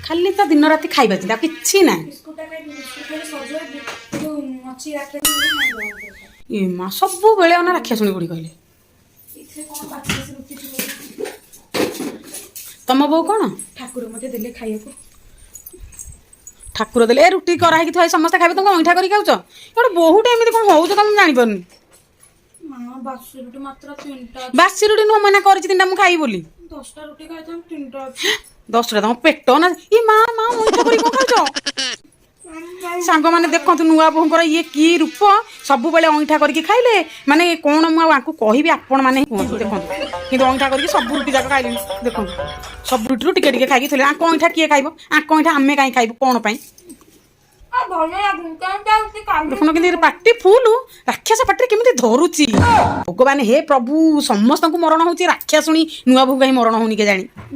ଖାଲି ତ ଦିନ ରାତି ଖାଇବା ଚିନ୍ତା କିଛି ନାହିଁ। ଏ ମା ସବୁବେଳେ ଅନା ରାକ୍ଷା ଶୁଣି ବୁଢ଼ୀ କହିଲେ। ତମ ବୋଉ କଣ ଠାକୁର ମତେ ଦେଲେ ଖାଇବାକୁ। ଠାକୁର ଦେଲେ ରୁଟି କରାହେଇକି ଥୁଆ ସମସ୍ତେ ଖାଇବେ, ତମେ ଅଇଁଠା କରିକି ଖାଉଛ? ଗୋଟେ ବହୁଟେ ଏମିତି କଣ ହଉଛ ତମେ ଜାଣିପାରୁନି। ବାସି ରୁଟି ମାତ୍ର 3ଟା। ବାସି ରୁଟି ନୁହଁ, ମନା କରିଛି 3ଟା ମୁଁ ଖାଇବି ବୋଲି। 10ଟା ରୁଟି ଖାଇଥାନ୍ତି 3ଟା ଅଛି। 10ଟା ତମ ପେଟ ନା ଇ ମା ଅଇଁଠା କରିକି କଣ ଖାଉଛ? ସାଙ୍ଗମାନେ ଦେଖନ୍ତୁ ନୂଆ ବୋହୂଙ୍କର ଇଏ କି ରୂପ, ସବୁବେଳେ ଅଇଁଠା କରିକି ଖାଇଲେ ମାନେ କଣ ମୁଁ ଆଉ ଆଙ୍କୁ କହିବି, ଆପଣ ମାନେ ହିଁ କୁହନ୍ତୁ। ଦେଖନ୍ତୁ କିନ୍ତୁ ଅଇଁଠା କରିକି ସବୁ ରୁଟି ଯାକ ଖାଇଲେଣି। ଦେଖନ୍ତୁ ସବୁ ରୁଟିରୁ ଟିକେ ଟିକେ ଖାଇକି ଥିଲେ। ଆଙ୍କ ଅଇଁଠା କିଏ ଖାଇବ? ଆଙ୍କ ଅଇଁଠା ଆମେ କାହିଁ ଖାଇବୁ? କଣ ପାଇଁ? ଦେଖୁନ କିନ୍ତୁ ପାଟି ଫୁଲ, ରାକ୍ଷସ ପାଟିରେ କେମିତି ଧରୁଛି। ଭଗବାନ ହେ ପ୍ରଭୁ, ସମସ୍ତଙ୍କୁ ମରଣ ହଉଛି, ରାକ୍ଷସୁଣୀ ନୂଆ ବୋହୂ କାହିଁ ମରଣ ହଉନି କେଜାଣି।